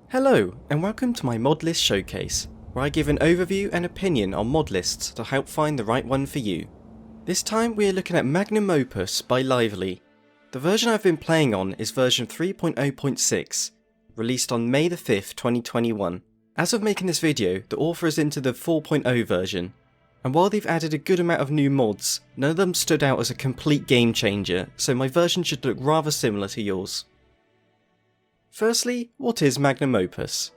Hello, and welcome to my Modlist showcase, where I give an overview and opinion on mod lists to help find the right one for you. This time we are looking at Magnum Opus by Lively. The version I've been playing on is version 3.0.6, released on May the 5th, 2021. As of making this video, the author is into the 4.0 version, and while they've added a good amount of new mods, none of them stood out as a complete game changer, so my version should look rather similar to yours. Firstly, what is Magnum Opus?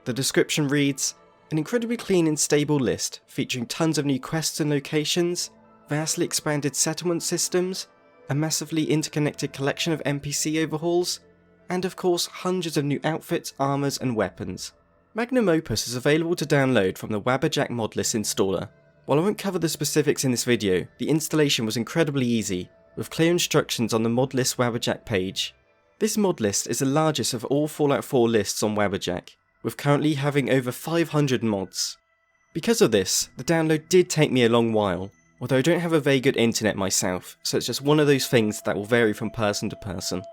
The description reads, an incredibly clean and stable list featuring tons of new quests and locations, vastly expanded settlement systems, a massively interconnected collection of NPC overhauls, and of course hundreds of new outfits, armors and weapons. Magnum Opus is available to download from the Wabberjack Modlist installer. While I won't cover the specifics in this video, the installation was incredibly easy, with clear instructions on the Modlist Wabberjack page. This mod list is the largest of all Fallout 4 lists on Wabberjack, with currently having over 500 mods. Because of this, the download did take me a long while, although I don't have a very good internet myself, so it's just one of those things that will vary from person to person.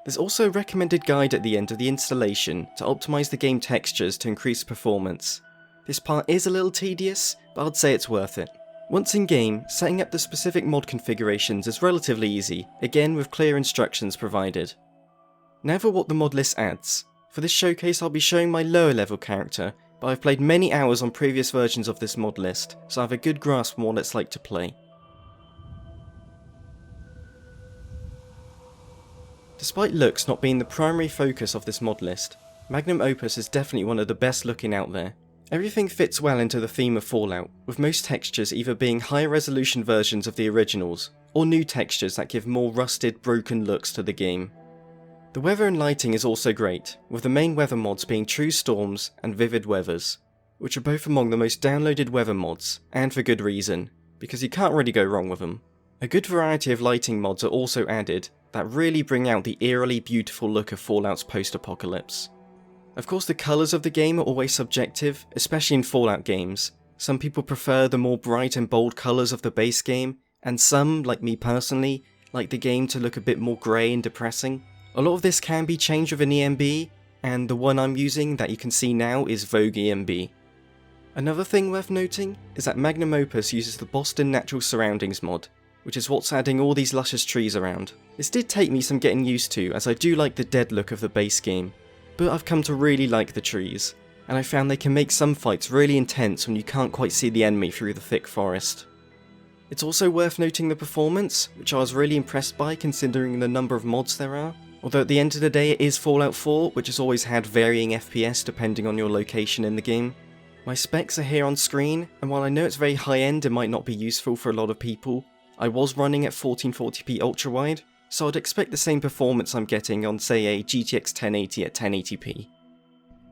There's also a recommended guide at the end of the installation to optimise the game textures to increase performance. This part is a little tedious, but I'd say it's worth it. Once in game, setting up the specific mod configurations is relatively easy, again with clear instructions provided. Now for what the mod list adds. For this showcase I'll be showing my lower level character, but I've played many hours on previous versions of this mod list, so I have a good grasp on what it's like to play. Despite looks not being the primary focus of this mod list, Magnum Opus is definitely one of the best looking out there. Everything fits well into the theme of Fallout, with most textures either being higher resolution versions of the originals, or new textures that give more rusted, broken looks to the game. The weather and lighting is also great, with the main weather mods being True Storms and Vivid Weathers, which are both among the most downloaded weather mods, and for good reason, because you can't really go wrong with them. A good variety of lighting mods are also added that really bring out the eerily beautiful look of Fallout's post-apocalypse. Of course the colours of the game are always subjective, especially in Fallout games. Some people prefer the more bright and bold colours of the base game, and some, like me personally, like the game to look a bit more grey and depressing. A lot of this can be changed with an EMB, and the one I'm using that you can see now is Vogue EMB. Another thing worth noting is that Magnum Opus uses the Boston Natural Surroundings mod, which is what's adding all these luscious trees around. This did take me some getting used to, as I do like the dead look of the base game, but I've come to really like the trees, and I found they can make some fights really intense when you can't quite see the enemy through the thick forest. It's also worth noting the performance, which I was really impressed by considering the number of mods there are. Although at the end of the day it is Fallout 4, which has always had varying FPS depending on your location in the game. My specs are here on screen, and while I know it's very high end and might not be useful for a lot of people, I was running at 1440p ultra wide, so I'd expect the same performance I'm getting on say a GTX 1080 at 1080p.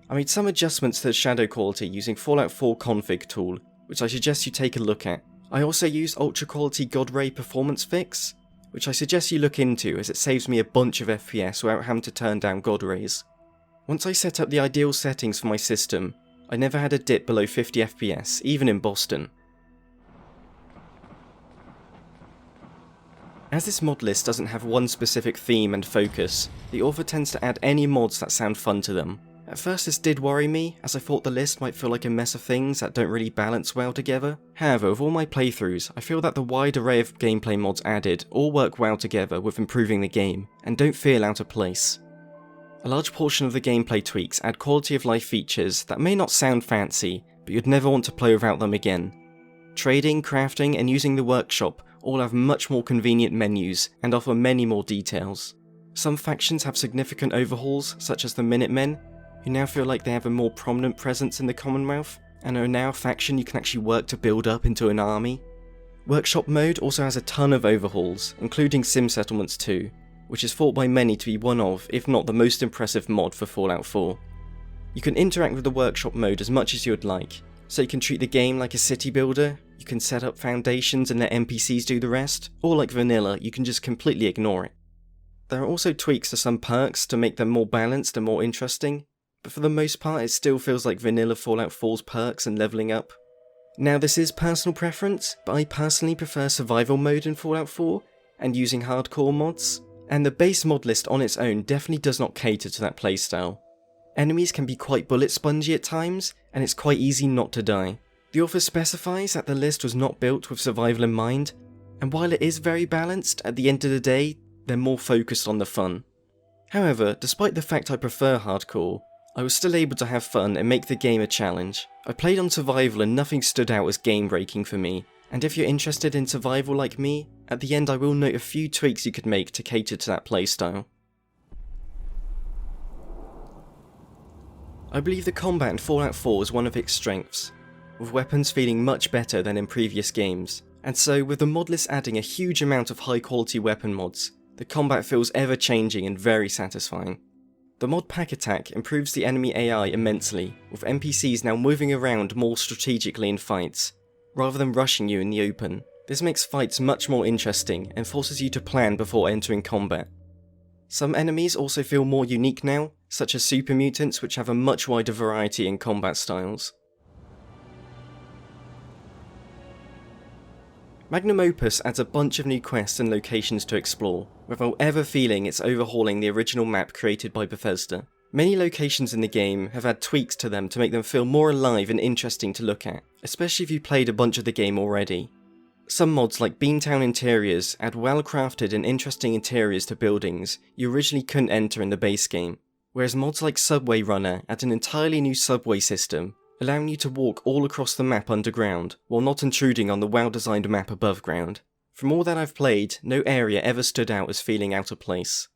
I made some adjustments to the shadow quality using Fallout 4 config tool, which I suggest you take a look at. I also used ultra quality God Ray performance fix, which I suggest you look into as it saves me a bunch of FPS without having to turn down God Rays. Once I set up the ideal settings for my system, I never had a dip below 50 FPS, even in Boston. As this mod list doesn't have one specific theme and focus, the author tends to add any mods that sound fun to them. At first this did worry me, as I thought the list might feel like a mess of things that don't really balance well together. However, with all my playthroughs, I feel that the wide array of gameplay mods added all work well together with improving the game, and don't feel out of place. A large portion of the gameplay tweaks add quality of life features that may not sound fancy, but you'd never want to play without them again. Trading, crafting, and using the workshop all have much more convenient menus, and offer many more details. Some factions have significant overhauls, such as the Minutemen, who now feel like they have a more prominent presence in the Commonwealth, and are now a faction you can actually work to build up into an army. Workshop mode also has a ton of overhauls, including Sim Settlements 2, which is thought by many to be one of, if not the most impressive mod for Fallout 4. You can interact with the workshop mode as much as you would like, so you can treat the game like a city builder, you can set up foundations and let NPCs do the rest, or like vanilla, you can just completely ignore it. There are also tweaks to some perks to make them more balanced and more interesting, but for the most part it still feels like vanilla Fallout 4's perks and leveling up. Now this is personal preference, but I personally prefer survival mode in Fallout 4, and using hardcore mods, and the base mod list on its own definitely does not cater to that playstyle. Enemies can be quite bullet spongy at times, and it's quite easy not to die. The author specifies that the list was not built with survival in mind, and while it is very balanced, at the end of the day, they're more focused on the fun. However, despite the fact I prefer hardcore, I was still able to have fun and make the game a challenge. I played on survival and nothing stood out as game breaking for me, and if you're interested in survival like me, at the end I will note a few tweaks you could make to cater to that playstyle. I believe the combat in Fallout 4 is one of its strengths, with weapons feeling much better than in previous games, and so with the Modlist adding a huge amount of high quality weapon mods, the combat feels ever changing and very satisfying. The mod Pack Attack improves the enemy AI immensely, with NPCs now moving around more strategically in fights, rather than rushing you in the open. This makes fights much more interesting and forces you to plan before entering combat. Some enemies also feel more unique now, such as super mutants, which have a much wider variety in combat styles. Magnum Opus adds a bunch of new quests and locations to explore, without ever feeling it's overhauling the original map created by Bethesda. Many locations in the game have had tweaks to them to make them feel more alive and interesting to look at, especially if you played a bunch of the game already. Some mods like Beantown Interiors add well-crafted and interesting interiors to buildings you originally couldn't enter in the base game, whereas mods like Subway Runner add an entirely new subway system, allowing you to walk all across the map underground, while not intruding on the well-designed map above ground. From all that I've played, no area ever stood out as feeling out of place.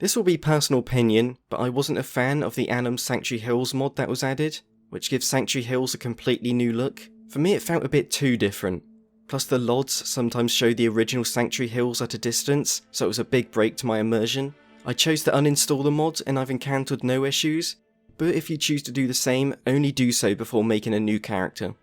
This will be personal opinion, but I wasn't a fan of the Addons Sanctuary Hills mod that was added, which gives Sanctuary Hills a completely new look. For me it felt a bit too different. Plus the LODs sometimes show the original Sanctuary Hills at a distance, so it was a big break to my immersion. I chose to uninstall the mod and I've encountered no issues, but if you choose to do the same, only do so before making a new character.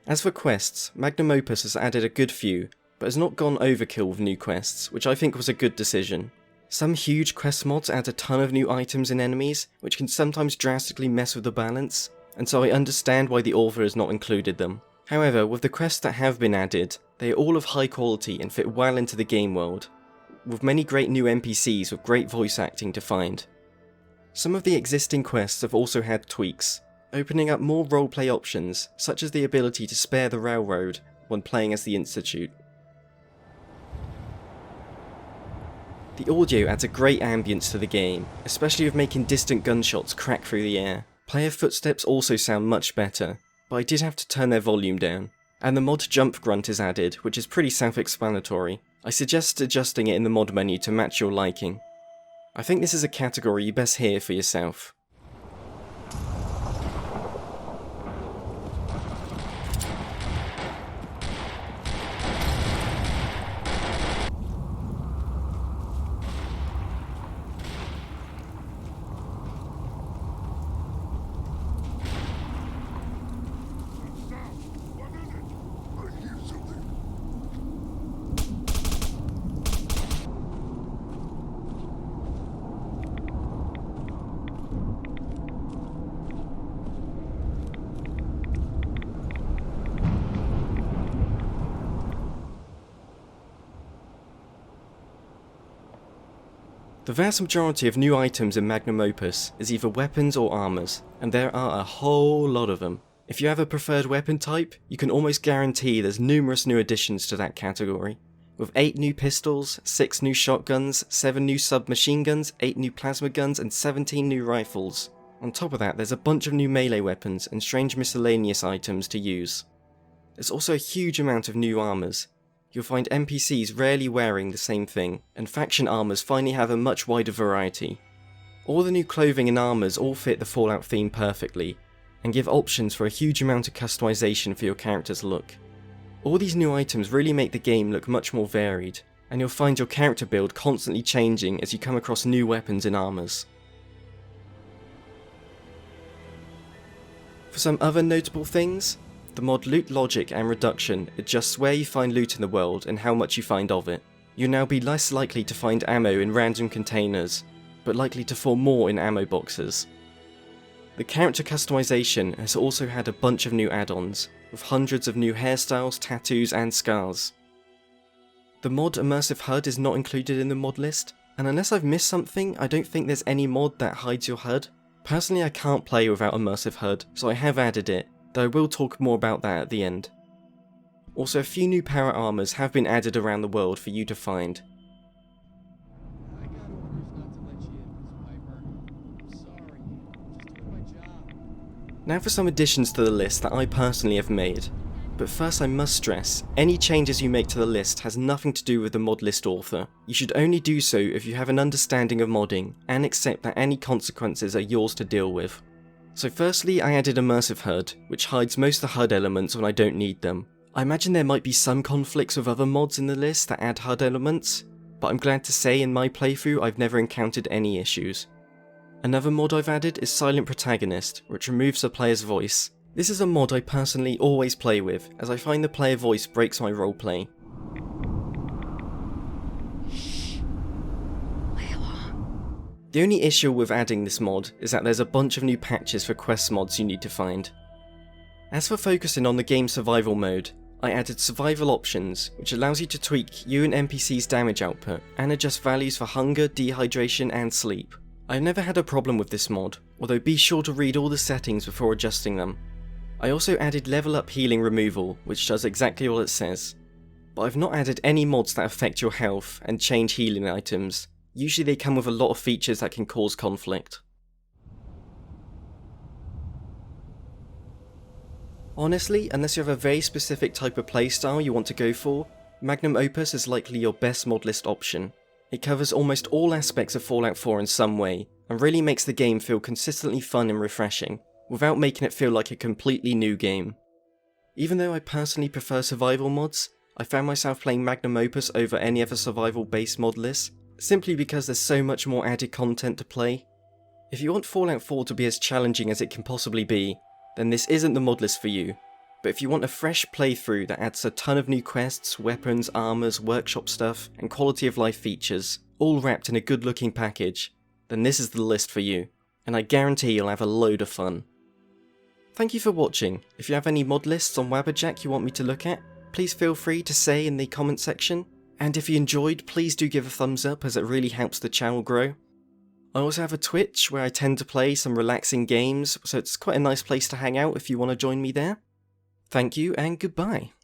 As for quests, Magnum Opus has added a good few, but has not gone overkill with new quests, which I think was a good decision. Some huge quest mods add a ton of new items and enemies, which can sometimes drastically mess with the balance, and so I understand why the author has not included them. However, with the quests that have been added, they are all of high quality and fit well into the game world, with many great new NPCs with great voice acting to find. Some of the existing quests have also had tweaks, opening up more roleplay options, such as the ability to spare the railroad when playing as the Institute. The audio adds a great ambience to the game, especially with making distant gunshots crack through the air. Player footsteps also sound much better, but I did have to turn their volume down. And the mod Jump Grunt is added, which is pretty self-explanatory. I suggest adjusting it in the mod menu to match your liking. I think this is a category you best hear for yourself. The vast majority of new items in Magnum Opus is either weapons or armors, and there are a whole lot of them. If you have a preferred weapon type, you can almost guarantee there's numerous new additions to that category. With 8 new pistols, 6 new shotguns, 7 new submachine guns, 8 new plasma guns, and 17 new rifles. On top of that, there's a bunch of new melee weapons and strange miscellaneous items to use. There's also a huge amount of new armors. You'll find NPCs rarely wearing the same thing, and faction armors finally have a much wider variety. All the new clothing and armors all fit the Fallout theme perfectly, and give options for a huge amount of customization for your character's look. All these new items really make the game look much more varied, and you'll find your character build constantly changing as you come across new weapons and armors. For some other notable things, the mod Loot Logic and Reduction adjusts where you find loot in the world and how much you find of it. You'll now be less likely to find ammo in random containers, but likely to fall more in ammo boxes. The character customization has also had a bunch of new add-ons, with hundreds of new hairstyles, tattoos and scars. The mod Immersive HUD is not included in the mod list, and unless I've missed something, I don't think there's any mod that hides your HUD. Personally, I can't play without immersive HUD, so I have added it, though I will talk more about that at the end. Also, a few new para armors have been added around the world for you to find. I got orders not to let you in, Miss Piper. I'm sorry. Just doing my job. Now for some additions to the list that I personally have made. But first I must stress, any changes you make to the list has nothing to do with the Modlist author. You should only do so if you have an understanding of modding, and accept that any consequences are yours to deal with. So firstly, I added Immersive HUD, which hides most of the HUD elements when I don't need them. I imagine there might be some conflicts with other mods in the list that add HUD elements, but I'm glad to say in my playthrough I've never encountered any issues. Another mod I've added is Silent Protagonist, which removes the player's voice. This is a mod I personally always play with, as I find the player voice breaks my roleplay. The only issue with adding this mod is that there's a bunch of new patches for quest mods you need to find. As for focusing on the game's survival mode, I added survival options, which allows you to tweak you and NPC's damage output, and adjust values for hunger, dehydration and sleep. I've never had a problem with this mod, although be sure to read all the settings before adjusting them. I also added level up healing removal, which does exactly what it says. But I've not added any mods that affect your health and change healing items. Usually they come with a lot of features that can cause conflict. Honestly, unless you have a very specific type of playstyle you want to go for, Magnum Opus is likely your best mod list option. It covers almost all aspects of Fallout 4 in some way, and really makes the game feel consistently fun and refreshing, without making it feel like a completely new game. Even though I personally prefer survival mods, I found myself playing Magnum Opus over any other survival based mod list, simply because there's so much more added content to play. If you want Fallout 4 to be as challenging as it can possibly be, then this isn't the mod list for you. But if you want a fresh playthrough that adds a ton of new quests, weapons, armors, workshop stuff, and quality of life features, all wrapped in a good looking package, then this is the list for you, and I guarantee you'll have a load of fun. Thank you for watching. If you have any mod lists on Wabberjack you want me to look at, please feel free to say in the comment section, and if you enjoyed, please do give a thumbs up as it really helps the channel grow. I also have a Twitch where I tend to play some relaxing games, so it's quite a nice place to hang out if you want to join me there. Thank you and goodbye.